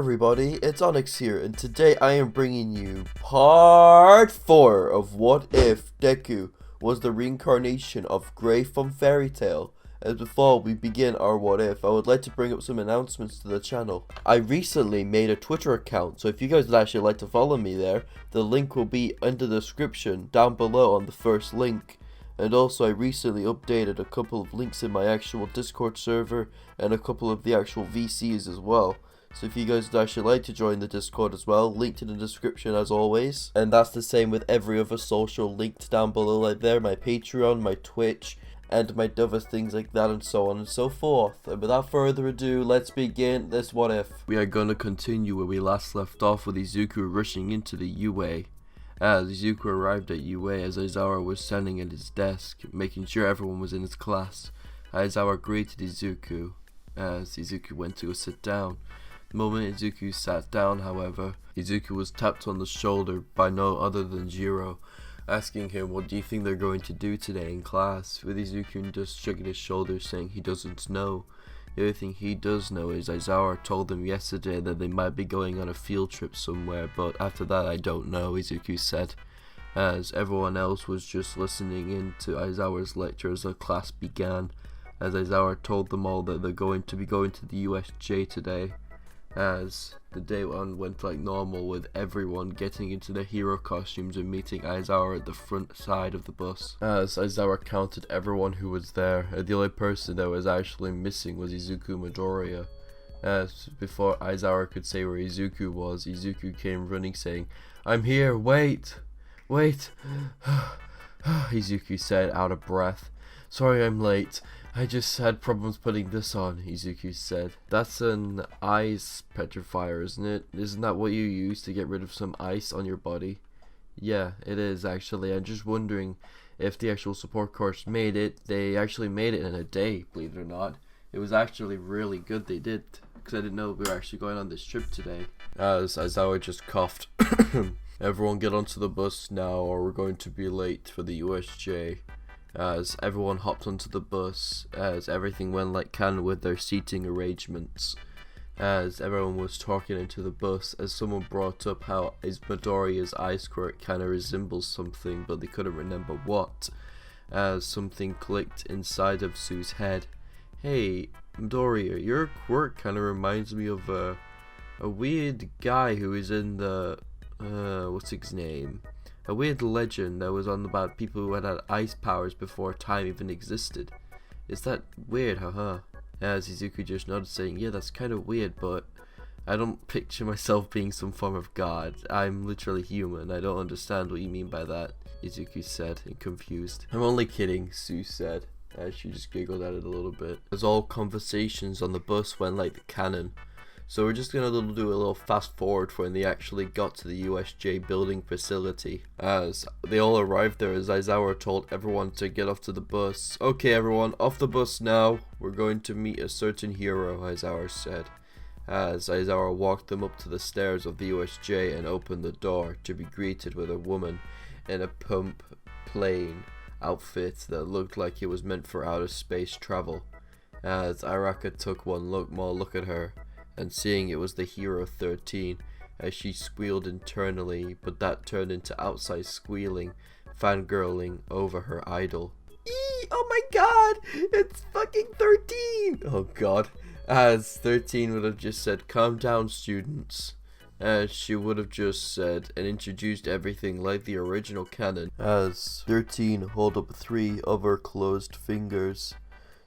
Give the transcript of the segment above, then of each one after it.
everybody, it's Onyx here, and today I am bringing you part 4 of What If Deku was the reincarnation of Grey from Fairy Tail. And before we begin our What If, I would like to bring up some announcements to the channel. I recently made a Twitter account, so if you guys would actually like to follow me there, the link will be in the description down below on the first link. And also I recently updated a couple of links in my actual Discord server and a couple of the actual VCs as well. So if you guys would actually like to join the Discord as well, linked in the description as always. And that's the same with every other social linked down below like there, my Patreon, my Twitch, and my other things like that, and so on and so forth. And without further ado, let's begin this What If. We are going to continue where we last left off with Izuku rushing into the UA. As Izuku arrived at UA, as Aizawa was standing at his desk, making sure everyone was in his class, Aizawa greeted Izuku as Izuku went to go sit down. The moment Izuku sat down, however, Izuku was tapped on the shoulder by no other than Jiro, asking him what do you think they're going to do today in class, with Izuku just shrugging his shoulders saying he doesn't know. The only thing he does know is Aizawa told them yesterday that they might be going on a field trip somewhere, but after that I don't know, Izuku said, as everyone else was just listening in to Aizawa's lecture as the class began, as Aizawa told them all that they're going to be going to the USJ today, as the day went like normal with everyone getting into their hero costumes and meeting Aizawa at the front side of the bus. As Aizawa counted everyone who was there, and the only person that was actually missing was Izuku Midoriya. As before Aizawa could say where Izuku was, Izuku came running saying, "I'm here, wait, wait." Izuku said, out of breath. "Sorry I'm late. I just had problems putting this on," Izuku said. "That's an ice petrifier, isn't it? Isn't that what you use to get rid of some ice on your body?" "Yeah, it is actually. I'm just wondering if the actual support course made it. They actually made it in a day, believe it or not. It was actually really good they did, because I didn't know we were actually going on this trip today." As Aizawa just coughed. "Everyone get onto the bus now or we're going to be late for the USJ. As everyone hopped onto the bus, as everything went like canon with their seating arrangements. As everyone was talking into the bus, as someone brought up how Midoriya's ice quirk kinda resembles something, but they couldn't remember what. As something clicked inside of Sue's head. "Hey, Midoriya, your quirk kinda reminds me of a weird guy who is in the, what's his name? A weird legend that was on about people who had ice powers before time even existed. Is that weird, haha?" As Izuku just nodded, saying, "Yeah, that's kind of weird, but I don't picture myself being some form of god. I'm literally human. I don't understand what you mean by that," Izuku said, confused. "I'm only kidding," Sue said, as she just giggled at it a little bit. As all conversations on the bus went like the canon. So we're just gonna do a little fast forward for when they actually got to the USJ building facility. As they all arrived there, as Aizawa told everyone to get off to the bus. "Okay everyone, off the bus now. We're going to meet a certain hero," Aizawa said. As Aizawa walked them up to the stairs of the USJ and opened the door to be greeted with a woman in a pump plane outfit that looked like it was meant for outer space travel. As Araka took one more look at her, and seeing it was the Hero 13, as she squealed internally, but that turned into outside squealing, fangirling over her idol. "Eee! Oh my god! It's fucking 13! Oh god. As 13 would have just said, "Calm down, students." As she would have just said and introduced everything like the original canon. As 13 held up 3 of her closed fingers,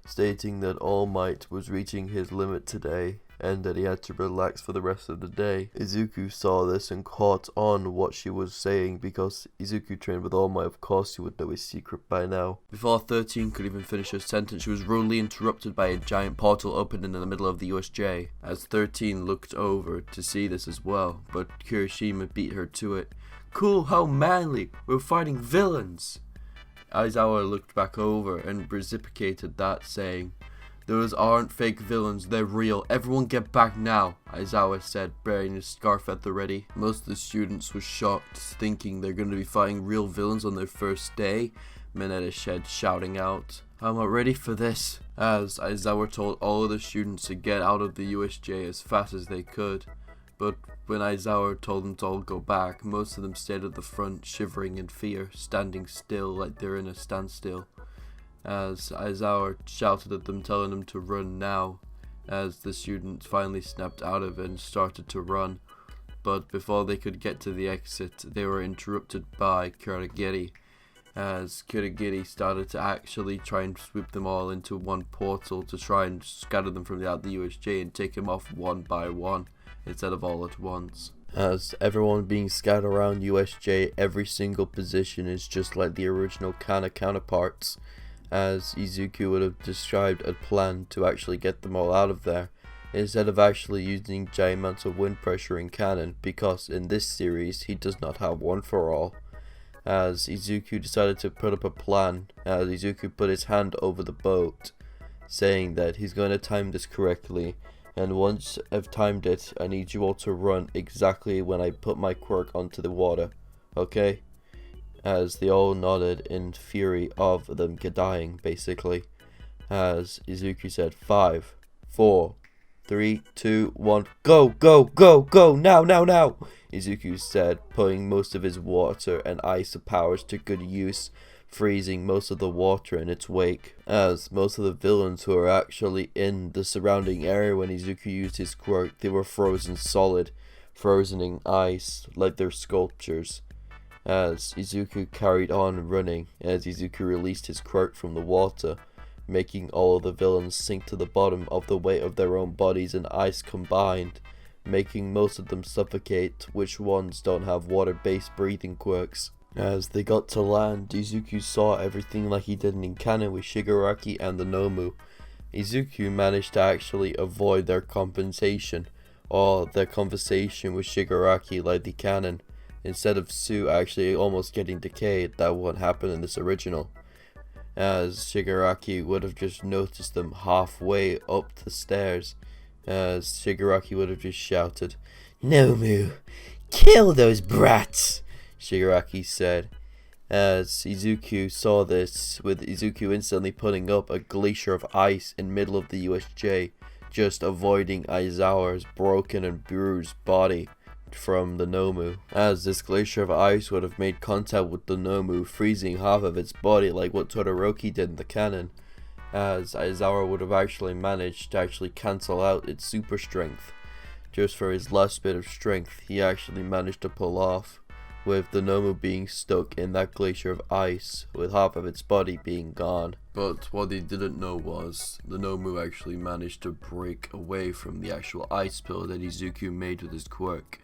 stating that All Might was reaching his limit today, and that he had to relax for the rest of the day. Izuku saw this and caught on what she was saying, because Izuku trained with All Might, of course he would know his secret by now. Before 13 could even finish her sentence, she was rudely interrupted by a giant portal opening in the middle of the USJ. As 13 looked over to see this as well, but Kirishima beat her to it. "Cool, how manly, we're fighting villains." Aizawa looked back over and reciprocated that, saying, "Those aren't fake villains, they're real. Everyone get back now," Aizawa said, bearing his scarf at the ready. Most of the students were shocked, thinking they're going to be fighting real villains on their first day. Mineta said, shouting out, "I'm not ready for this." As Aizawa told all of the students to get out of the USJ as fast as they could. but when Aizawa told them to all go back, most of them stayed at the front, shivering in fear, standing still like they're in a standstill. As Aizawa shouted at them, telling them to run now, as the students finally snapped out of it and started to run. But before they could get to the exit, they were interrupted by Kurogiri, as Kurogiri started to actually try and sweep them all into one portal to try and scatter them from the USJ and take them off one by one, instead of all at once. As everyone being scattered around USJ, every single position is just like the original Kana counterparts, as Izuku would have described a plan to actually get them all out of there, instead of actually using giant amounts of wind pressure in canon, because in this series he does not have one for all. As Izuku decided to put up a plan, as Izuku put his hand over the boat, saying that he's going to time this correctly, and once I've timed it, I need you all to run exactly when I put my quirk onto the water, okay? As they all nodded in fury of them dying, basically. As Izuku said, 5, 4, 3, 2, 1, go, go, go, go, now, now, now! Izuku said, putting most of his water and ice powers to good use, freezing most of the water in its wake. As most of the villains who were actually in the surrounding area when Izuku used his quirk, they were frozen solid, frozen in ice, like their sculptures. As Izuku carried on running, as Izuku released his quirk from the water, making all of the villains sink to the bottom of the weight of their own bodies and ice combined, making most of them suffocate, which ones don't have water-based breathing quirks. As they got to land, Izuku saw everything like he did in canon with Shigaraki and the Nomu. Izuku managed to actually avoid their compensation, or their conversation with Shigaraki like the canon, instead of Sue actually almost getting decayed. That won't happen in this original, as Shigaraki would have just noticed them halfway up the stairs, as Shigaraki would have just shouted, "Nomu, kill those brats!" Shigaraki said. As Izuku saw this, with Izuku instantly putting up a glacier of ice in middle of the USJ, just avoiding Aizawa's broken and bruised body from the Nomu, as this glacier of ice would have made contact with the Nomu, freezing half of its body like what Todoroki did in the canon, as Aizawa would have actually managed to actually cancel out its super strength. Just for his last bit of strength, he actually managed to pull off, with the Nomu being stuck in that glacier of ice, with half of its body being gone. But what they didn't know was, the Nomu actually managed to break away from the actual ice pill that Izuku made with his quirk.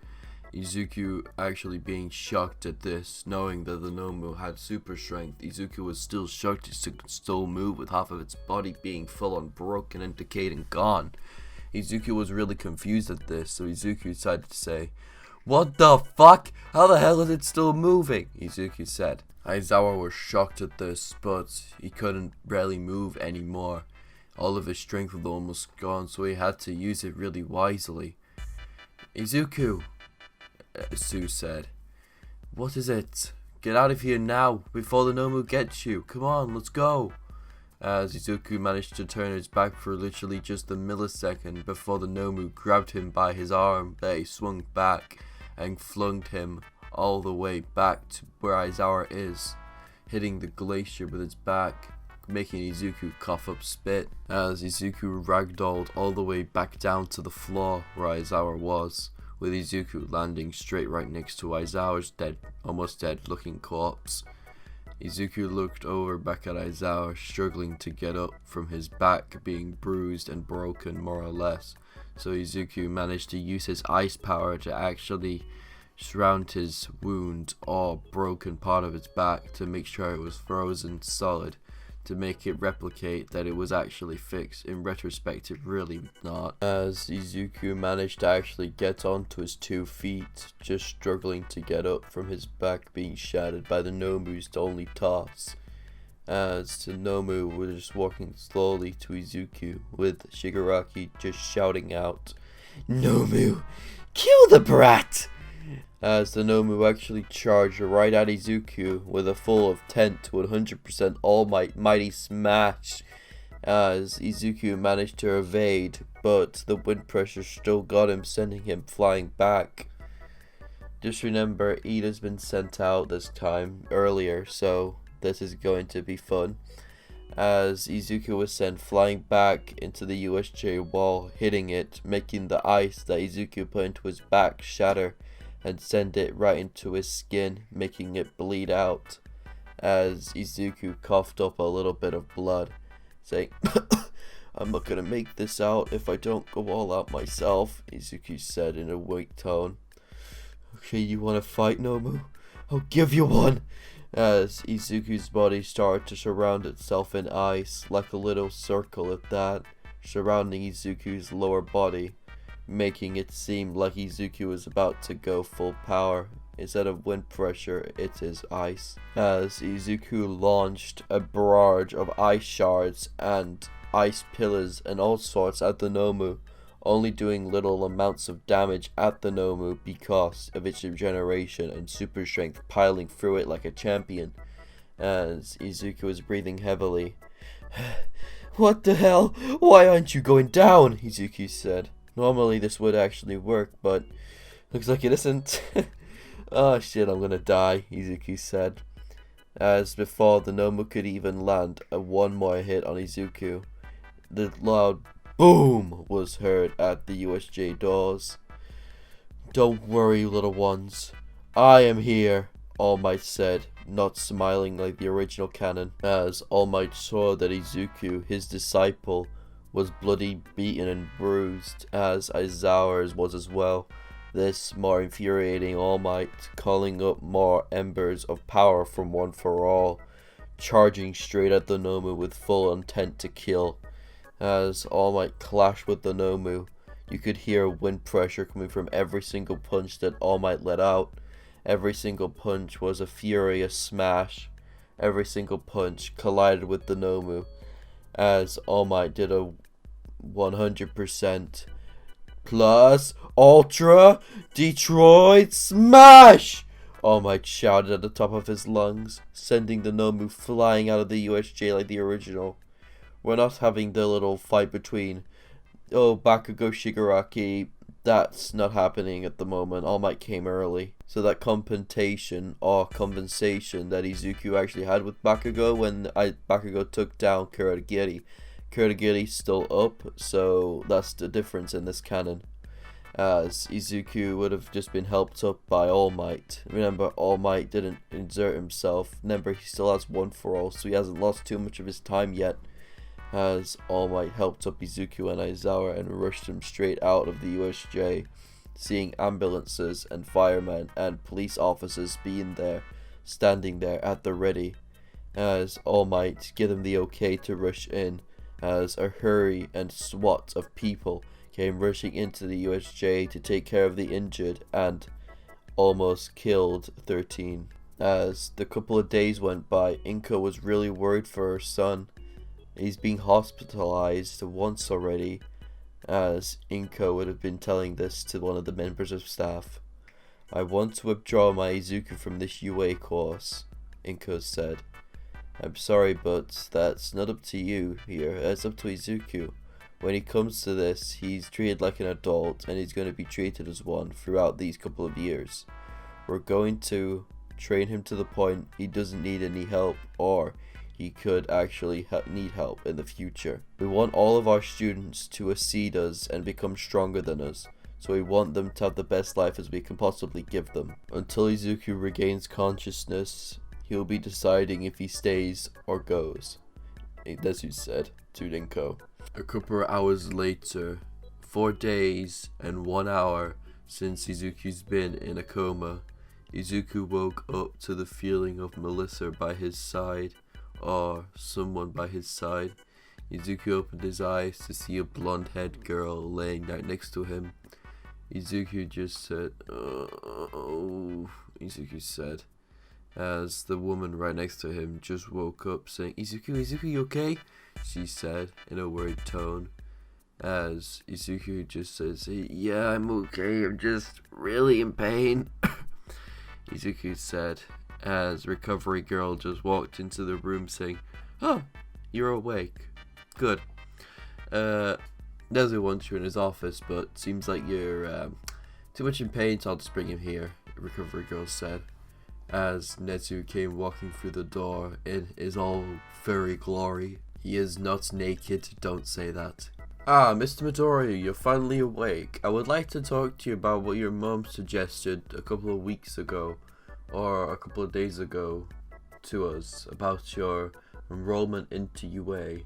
Izuku actually being shocked at this, knowing that the Nomu had super strength. Izuku was still shocked it could still move with half of its body being full on broken and decayed and gone. Izuku was really confused at this, so Izuku decided to say, "What the fuck? How the hell is it still moving?" Izuku said. Aizawa was shocked at this, but he couldn't barely move anymore. All of his strength was almost gone, so he had to use it really wisely. "Izuku," Sue said, "what is it? Get out of here now, before the Nomu gets you. Come on, let's go." As Izuku managed to turn his back for literally just a millisecond before the Nomu grabbed him by his arm that he swung back and flung him all the way back to where Aizawa is, hitting the glacier with its back, making Izuku cough up spit, as Izuku ragdolled all the way back down to the floor where Aizawa was, with Izuku landing straight right next to Aizawa's almost dead looking corpse. Izuku looked over back at Aizawa, struggling to get up from his back being bruised and broken more or less, so Izuku managed to use his ice power to actually surround his wound or broken part of its back to make sure it was frozen solid, to make it replicate that it was actually fixed. In retrospect, it really not. As Izuku managed to actually get onto his 2 feet, just struggling to get up from his back being shattered by the Nomu's only toss. As the Nomu was just walking slowly to Izuku, with Shigaraki just shouting out, "Nomu, kill the brat!" As the Nomu actually charged right at Izuku with a full of 10 to 100% all mighty smash, as Izuku managed to evade, but the wind pressure still got him, sending him flying back. Just remember, Ida's been sent out this time earlier, so this is going to be fun. As Izuku was sent flying back into the USJ wall, hitting it, making the ice that Izuku put into his back shatter and send it right into his skin, making it bleed out. As Izuku coughed up a little bit of blood, saying, "I'm not gonna make this out if I don't go all out myself," Izuku said in a weak tone. "Okay, you wanna fight, Nomu? I'll give you one!" As Izuku's body started to surround itself in ice, like a little circle at that, surrounding Izuku's lower body, making it seem like Izuku was about to go full power. Instead of wind pressure, it is ice. As Izuku launched a barrage of ice shards and ice pillars and all sorts at the Nomu, only doing little amounts of damage at the Nomu because of its regeneration and super strength piling through it like a champion. As Izuku was breathing heavily. "What the hell? Why aren't you going down?" Izuku said. Normally this would actually work, but looks like it isn't. "Oh shit, I'm gonna die," Izuku said. As before the Nomu could even land one more hit on Izuku, the loud boom was heard at the USJ doors. "Don't worry, little ones. I am here," All Might said, not smiling like the original canon, as All Might saw that Izuku, his disciple, was bloody, beaten and bruised, as Aizawa's was as well. This more infuriating All Might, calling up more embers of power from One for All, charging straight at the Nomu with full intent to kill. As All Might clashed with the Nomu, you could hear wind pressure coming from every single punch that All Might let out. Every single punch was a furious smash. Every single punch collided with the Nomu, as All Might did a 100% plus ultra Detroit smash! All Might shouted at the top of his lungs, sending the Nomu flying out of the USJ like the original. We're not having the little fight between, Bakugo Shigaraki. That's not happening at the moment. All Might came early. So that compensation that Izuku actually had with Bakugo when Bakugo took down Kurogiri. Kurogiri's still up, so that's the difference in this canon. As Izuku would have just been helped up by All Might. Remember, All Might didn't exert himself. Remember, he still has One for All, so he hasn't lost too much of his time yet. As All Might helped up Izuku and Aizawa and rushed him straight out of the USJ, seeing ambulances and firemen and police officers standing there at the ready. As All Might gave them the okay to rush in, as a hurry and SWAT of people came rushing into the USJ to take care of the injured and almost killed 13. As the couple of days went by, Inko was really worried for her son. He's been hospitalized once already, as Inko would have been telling this to one of the members of staff. "I want to withdraw my Izuku from this UA course," Inko said. "I'm sorry, but that's not up to you here, it's up to Izuku. When he comes to this, he's treated like an adult, and he's going to be treated as one throughout these couple of years. We're going to train him to the point he doesn't need any help, or he could actually need help in the future. We want all of our students to exceed us and become stronger than us, so we want them to have the best life as we can possibly give them. Until Izuku regains consciousness, he'll be deciding if he stays or goes," Desu said to Rinko. A couple of hours later, 4 days and 1 hour since Izuku's been in a coma, Izuku woke up to the feeling of Melissa by his side, or someone by his side. Izuku opened his eyes to see a blonde-haired girl laying right next to him. Izuku just said, "Oh," Izuku said, as the woman right next to him just woke up saying, Izuku, you okay?" she said in a worried tone. As Izuku just says, "Yeah, I'm okay, I'm just really in pain," Izuku said, as Recovery Girl just walked into the room saying, "Oh, you're awake. Good. Nezu wants you in his office, but seems like you're too much in pain, so I'll just bring him here, Recovery Girl said, as Nezu came walking through the door in his all furry glory. He is not naked, don't say that. Ah, Mr. Midoriya, you're finally awake. I would like to talk to you about what your mom suggested a couple of weeks ago, or a couple of days ago, to us, about your enrollment into UA.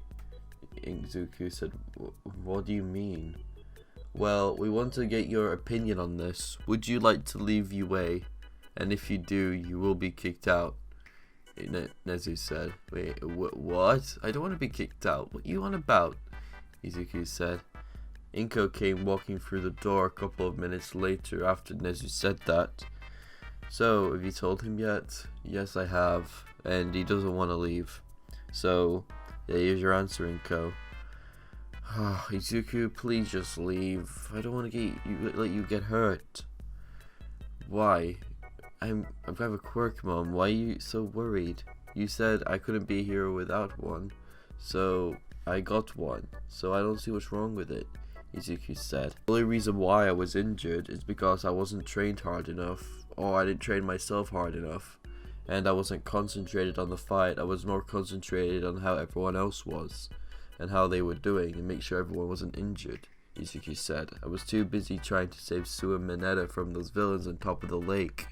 Izuku said, what do you mean? Well, we want to get your opinion on this. Would you like to leave UA? And if you do, you will be kicked out. Nezu said. Wait, what? I don't want to be kicked out. What are you on about? Izuku said. Inko came walking through the door a couple of minutes later after Nezu said that. So, have you told him yet? Yes, I have. And he doesn't want to leave. So, yeah, here's your answer, Inko. Izuku, please just leave. I don't want to let you get hurt. Why? I've got a quirk, Mom. Why are you so worried? You said I couldn't be here without one. So, I got one. So I don't see what's wrong with it, Izuku said. The only reason why I was injured is because I wasn't trained hard enough. Or I didn't train myself hard enough. And I wasn't concentrated on the fight. I was more concentrated on how everyone else was. And how they were doing. And make sure everyone wasn't injured, Izuku said. I was too busy trying to save Sue and Mineta from those villains on top of the lake.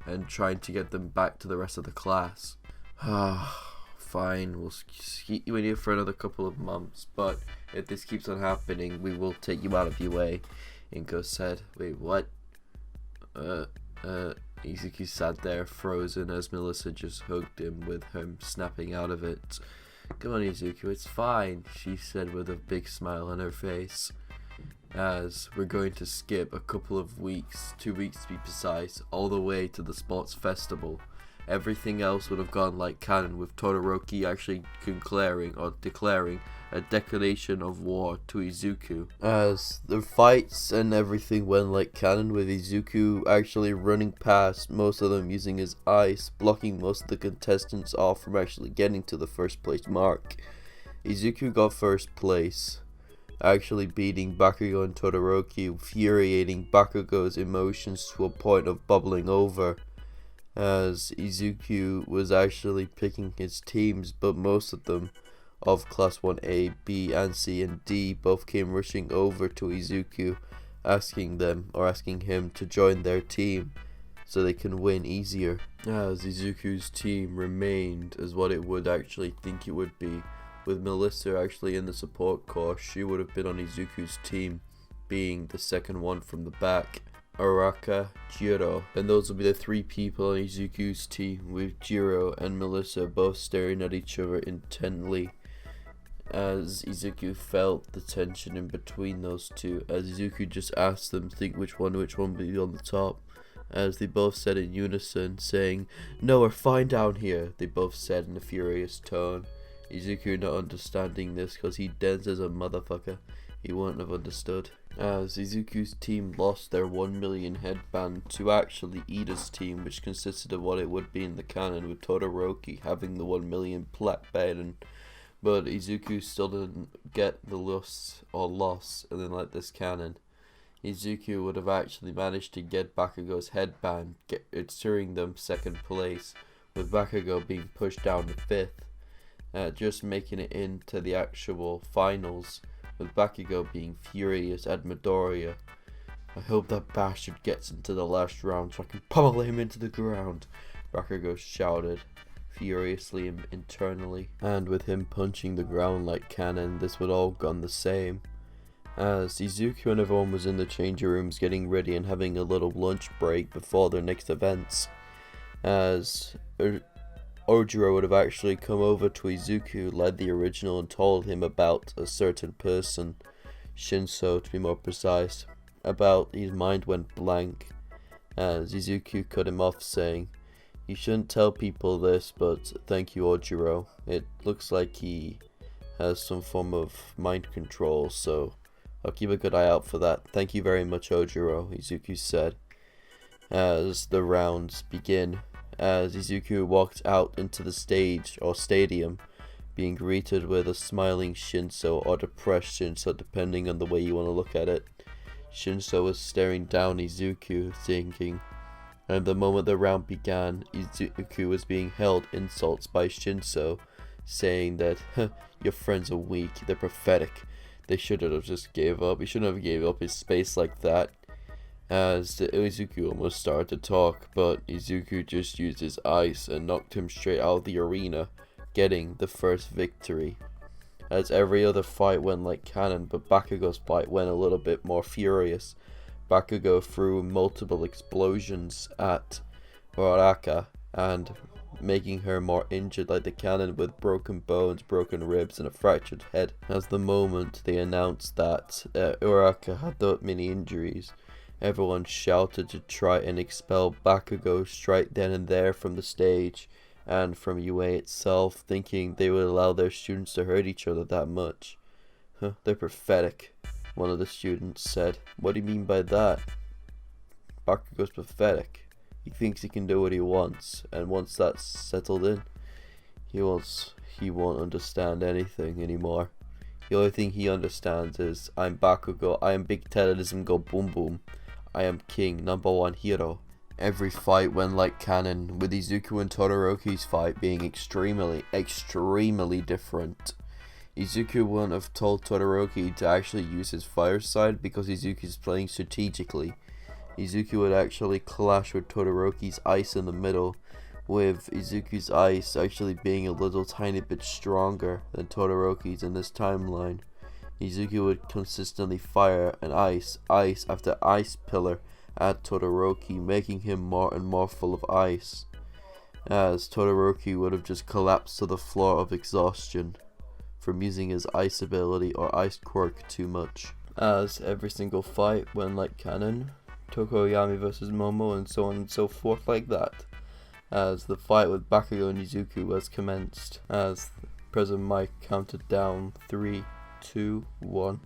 And trying to get them back to the rest of the class. Fine, we'll keep you in here for another couple of months. But if this keeps on happening, we will take you out of UA, Inko said. Wait, what? Izuku sat there frozen as Melissa just hugged him with him snapping out of it. Come on, Izuku, it's fine, she said with a big smile on her face. As we're going to skip a couple of weeks, 2 weeks to be precise, all the way to the sports festival. Everything else would have gone like canon, with Todoroki actually declaring a declaration of war to Izuku. As the fights and everything went like canon, with Izuku actually running past most of them using his ice, blocking most of the contestants off from actually getting to the first place mark. Izuku got first place, actually beating Bakugo and Todoroki, infuriating Bakugo's emotions to a point of bubbling over. As Izuku was actually picking his teams, but most of them of Class 1A, B, and C, and D both came rushing over to Izuku, asking him to join their team so they can win easier. As Izuku's team remained as what it would actually think it would be, with Melissa actually in the support course. She would have been on Izuku's team, being the second one from the back. Araka, Jiro, and those will be the three people on Izuku's team, with Jiro and Melissa both staring at each other intently, as Izuku felt the tension in between those two, as Izuku just asked them to think which one will be on the top, as they both said in unison, saying, "No, we're fine down here," they both said in a furious tone. Izuku not understanding this because he dense as a motherfucker, he wouldn't have understood. As Izuku's team lost their 1 million headband to actually Ida's team, which consisted of what it would be in the canon, with Todoroki having the 1 million plat band, but Izuku still didn't get the loss, and then like this canon, Izuku would have actually managed to get Bakugo's headband, ensuring them second place, with Bakugo being pushed down to 5th, just making it into the actual finals, with Bakugo being furious at Midoriya. I hope that bastard gets into the last round so I can pummel him into the ground, Bakugo shouted furiously internally. And with him punching the ground like cannon, this would all gone the same. As Izuku and everyone was in the changing rooms getting ready and having a little lunch break before their next events, as Ojiro would have actually come over to Izuku, led the original, and told him about a certain person, Shinso to be more precise. About his mind went blank, as Izuku cut him off saying, "You shouldn't tell people this, but thank you, Ojiro. It looks like he has some form of mind control, so I'll keep a good eye out for that. Thank you very much, Ojiro," Izuku said, as the rounds begin. As Izuku walked out into the stage or stadium, being greeted with a smiling Shinso or depressed Shinso, depending on the way you want to look at it. Shinso was staring down Izuku, thinking, and the moment the round began, Izuku was being held insults by Shinso, saying that, your friends are weak, they're pathetic, they shouldn't have just gave up, he shouldn't have gave up his space like that. As Izuku almost started to talk, but Izuku just used his ice and knocked him straight out of the arena, getting the first victory. As every other fight went like cannon, but Bakugo's fight went a little bit more furious. Bakugo threw multiple explosions at Uraraka and making her more injured like the cannon, with broken bones, broken ribs, and a fractured head. As the moment they announced that Uraraka had that many injuries, everyone shouted to try and expel Bakugo straight then and there from the stage and from UA itself, thinking they would allow their students to hurt each other that much. They're pathetic, one of the students said. What do you mean by that? Bakugo's pathetic. He thinks he can do what he wants, and once that's settled in, he won't understand anything anymore. The only thing he understands is, I'm Bakugo, I am big terrorism, go boom boom. I am king, #1 hero. Every fight went like cannon, with Izuku and Todoroki's fight being extremely different. Izuku wouldn't have told Todoroki to actually use his fire side because Izuku's playing strategically. Izuku would actually clash with Todoroki's ice in the middle, with Izuku's ice actually being a little tiny bit stronger than Todoroki's in this timeline. Izuku would consistently fire an ice after ice pillar at Todoroki, making him more and more full of ice, as Todoroki would have just collapsed to the floor of exhaustion from using his ice ability or ice quirk too much. As every single fight went like cannon, Tokoyami versus Momo and so on and so forth like that, as the fight with Bakugo and Izuku was commenced, as President Mike counted down 3, 2, 1,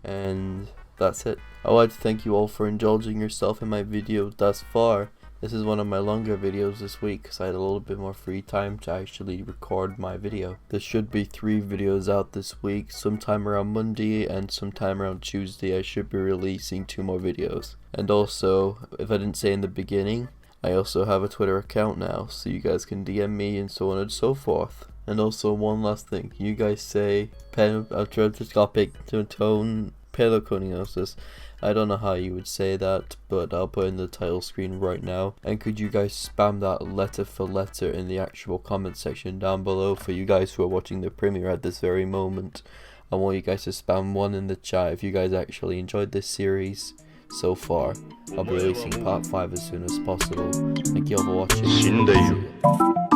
and that's it. I would like to thank you all for indulging yourself in my video thus far. This is one of my longer videos this week because I had a little bit more free time to actually record my video. There should be 3 videos out this week. Sometime around Monday and sometime around Tuesday I should be releasing 2 more videos. And also, if I didn't say in the beginning, I also have a Twitter account now, so you guys can DM me and so on and so forth. And also, one last thing, you guys say penetroscopic tone paleoconiosis. I don't know how you would say that, but I'll put in the title screen right now. And could you guys spam that letter for letter in the actual comment section down below for you guys who are watching the premiere at this very moment. I want you guys to spam 1 in the chat if you guys actually enjoyed this series so far. I'll be releasing part 5 as soon as possible. Thank you all for watching.